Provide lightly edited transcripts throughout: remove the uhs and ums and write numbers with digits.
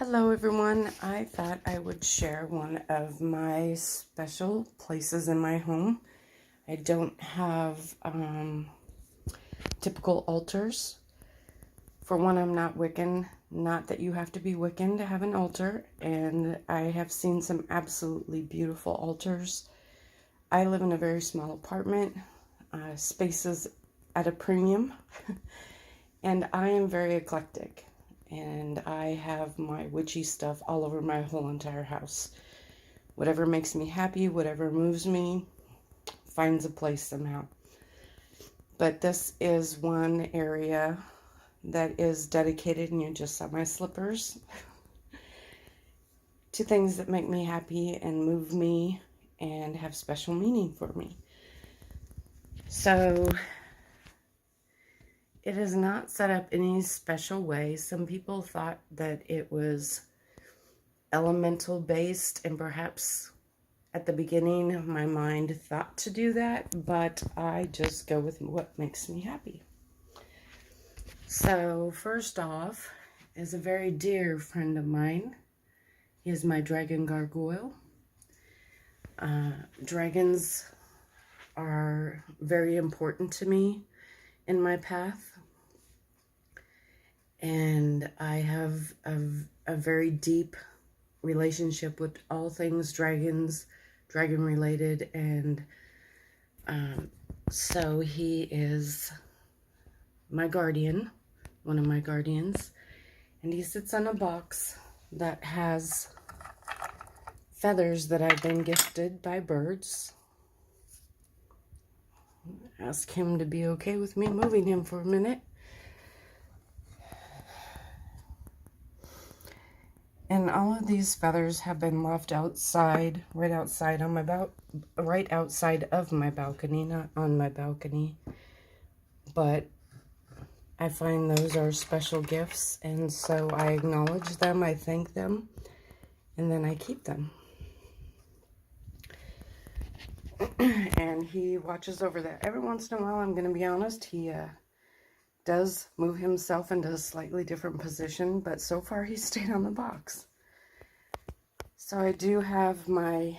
Hello everyone, I thought I would share one of my special places in my home. I don't have typical altars. For one, I'm not Wiccan, not that you have to be Wiccan to have an altar, and I have seen some absolutely beautiful altars. I live in a very small apartment, spaces at a premium, and I am very eclectic. And I have my witchy stuff all over my whole entire house. Whatever makes me happy, whatever moves me, finds a place somehow. But this is one area that is dedicated, and you just saw my slippers, to things that make me happy and move me and have special meaning for me. So it is not set up any special way. Some people thought that it was elemental based, and perhaps at the beginning my mind thought to do that, but I just go with what makes me happy. So first off is a very dear friend of mine. He is my dragon gargoyle. Dragons are very important to me in my path, and I have a very deep relationship with all things dragons, dragon related, and so he is my guardian, one of my guardians, and he sits on a box that has feathers that I've been gifted by birds. Ask him to be okay with me moving him for a minute. And all of these feathers have been left outside, right outside on my right outside of my balcony, not on my balcony. But I find those are special gifts, and so I acknowledge them, I thank them, and then I keep them. And he watches over that. Every once in a while, I'm going to be honest, he does move himself into a slightly different position, but so far he's stayed on the box. So I do have my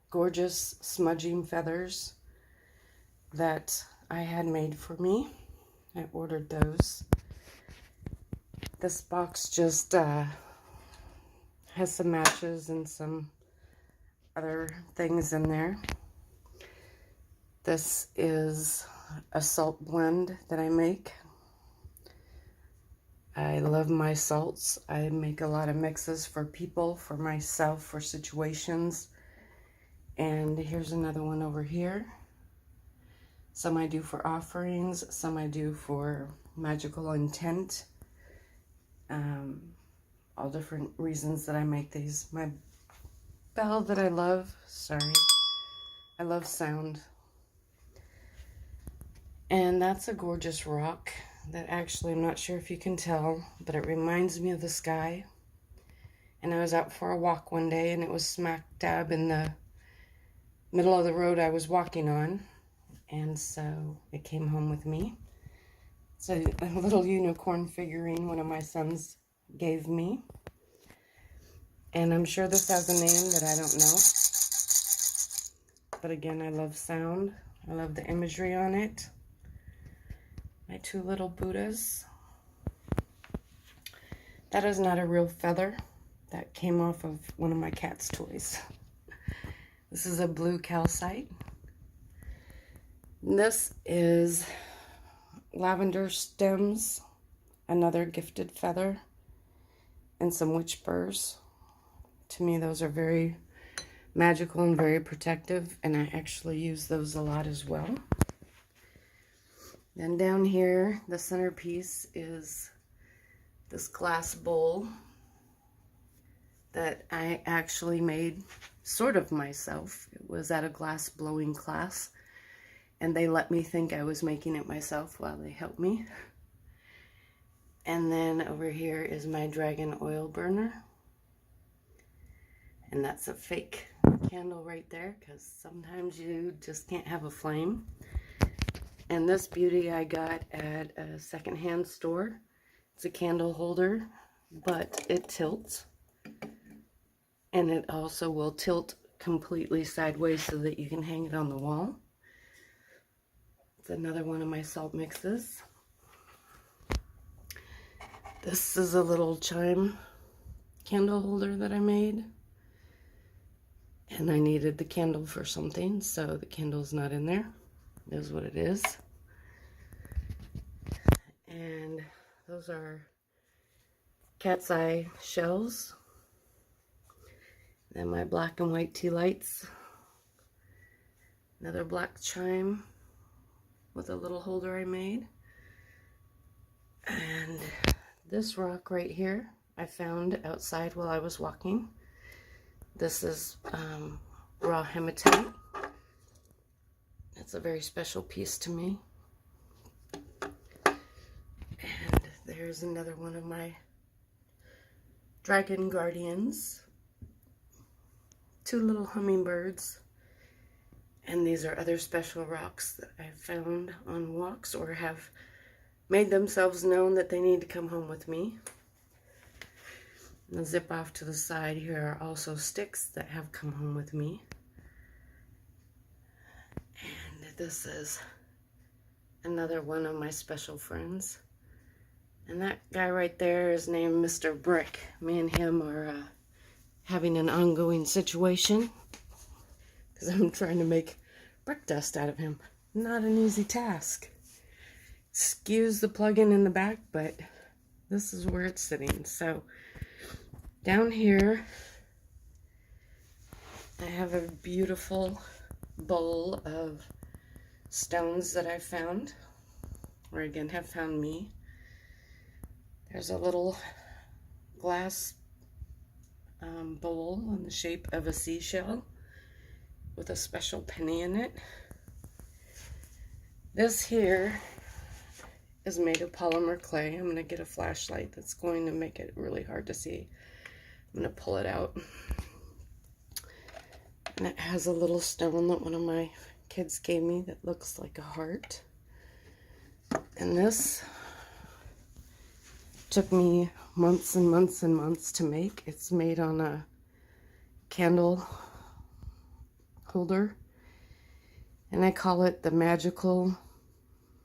gorgeous smudging feathers that I had made for me. I ordered those. This box just has some matches and some other things in there. This is a salt blend that I make. I love my salts. I make a lot of mixes for people, for myself, for situations. And here's another one over here. Some I do for offerings, some I do for magical intent. All different reasons that I make these. My bell that I love, sorry, I love sound. And that's a gorgeous rock that actually, I'm not sure if you can tell, but it reminds me of the sky. And I was out for a walk one day, and it was smack dab in the middle of the road I was walking on. And so it came home with me. It's a little unicorn figurine one of my sons gave me. And I'm sure this has a name that I don't know. But again, I love sound. I love the imagery on it. My two little Buddhas. That is not a real feather. That came off of one of my cat's toys. This is a blue calcite. This is lavender stems, another gifted feather, and some witch burrs. To me, those are very magical and very protective, and I actually use those a lot as well. Then down here, the centerpiece is this glass bowl that I actually made sort of myself. It was at a glass blowing class, and they let me think I was making it myself while they helped me. And then over here is my dragon oil burner. And that's a fake candle right there, because sometimes you just can't have a flame. And this beauty I got at a secondhand store. It's a candle holder but it tilts, and it also will tilt completely sideways so that you can hang it on the wall. It's another one of my salt mixes. This is a little chime candle holder that I made, and I needed the candle for something, so the candle's not in there. It is what it is. And those are cat's eye shells. Then my black and white tea lights. Another black chime with a little holder I made. And this rock right here I found outside while I was walking. This is raw hematite. It's a very special piece to me. And there's another one of my dragon guardians. Two little hummingbirds. And these are other special rocks that I've found on walks or have made themselves known that they need to come home with me. And the zip off to the side here are also sticks that have come home with me. And this is another one of my special friends. And that guy right there is named Mr. Brick. Me and him are having an ongoing situation because I'm trying to make brick dust out of him. Not an easy task. Excuse the plug-in in the back, but this is where it's sitting. So down here I have a beautiful bowl of stones that I found, or again have found me. There's a little glass bowl in the shape of a seashell with a special penny in it. This here is made of polymer clay. I'm going to get a flashlight that's going to make it really hard to see. I'm going to pull it out. And it has a little stone that one of my kids gave me that looks like a heart. And this took me months and months and months to make. It's made on a candle holder. And I call it the magical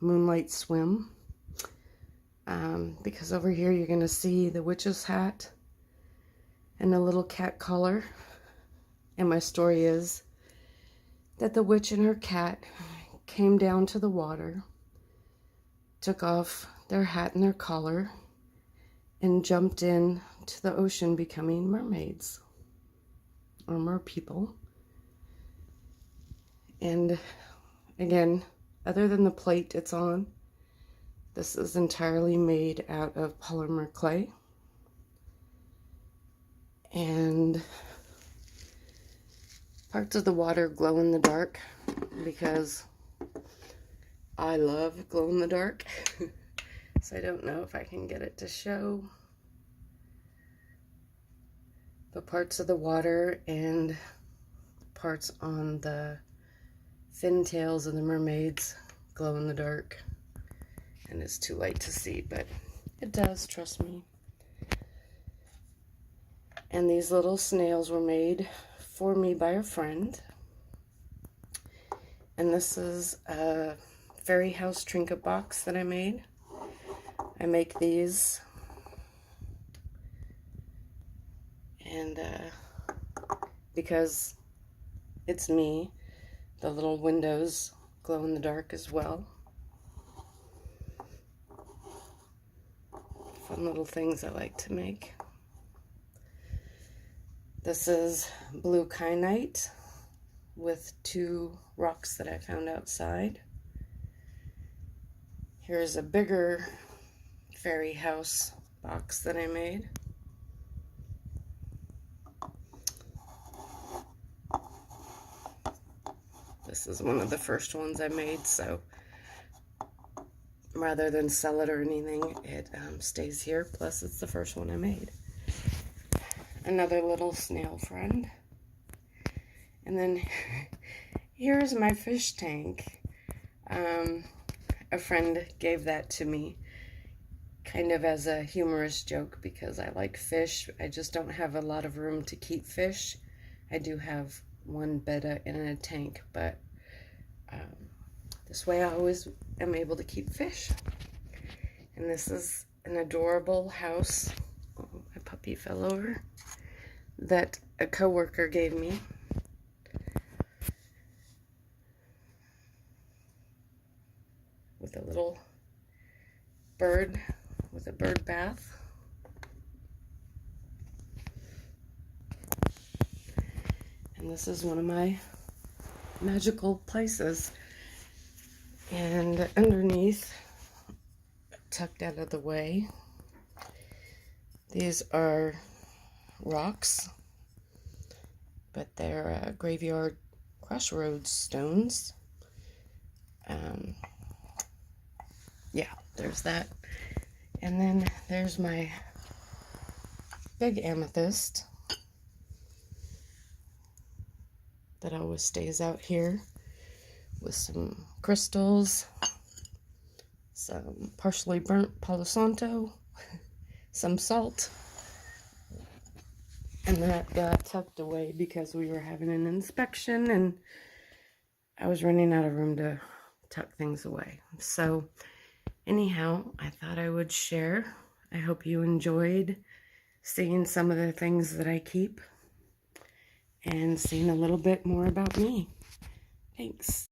moonlight swim. Because over here you're going to see the witch's hat and a little cat collar. And my story is that the witch and her cat came down to the water, took off their hat and their collar, and jumped in to the ocean becoming mermaids or merpeople. And again, other than the plate it's on, this is entirely made out of polymer clay. And parts of the water glow in the dark because I love glow in the dark. So I don't know if I can get it to show. But parts of the water and parts on the fin tails of the mermaids glow in the dark. And it's too light to see, but it does, trust me. And these little snails were made for me by a friend. And this is a fairy house trinket box that I made. I make these. And because it's me, the little windows glow in the dark as well. Fun little things I like to make. This is blue kyanite with two rocks that I found outside. Here's a bigger fairy house box that I made. This is one of the first ones I made, so rather than sell it or anything, it stays here. Plus, it's the first one I made. Another little snail friend. And then here's my fish tank. A friend gave that to me kind of as a humorous joke because I like fish. I just don't have a lot of room to keep fish. I do have one betta in a tank, but this way I always am able to keep fish. And this is an adorable house. Oh, my puppy fell over. That a coworker gave me. With a little bird, with a bird bath. And this is one of my magical places. And underneath, tucked out of the way, these are rocks, but they're graveyard crossroads stones. Yeah, there's that. And then there's my big amethyst that always stays out here with some crystals, some partially burnt Palo Santo, some salt. And that got tucked away because we were having an inspection and I was running out of room to tuck things away. So anyhow, I thought I would share. I hope you enjoyed seeing some of the things that I keep and seeing a little bit more about me. Thanks.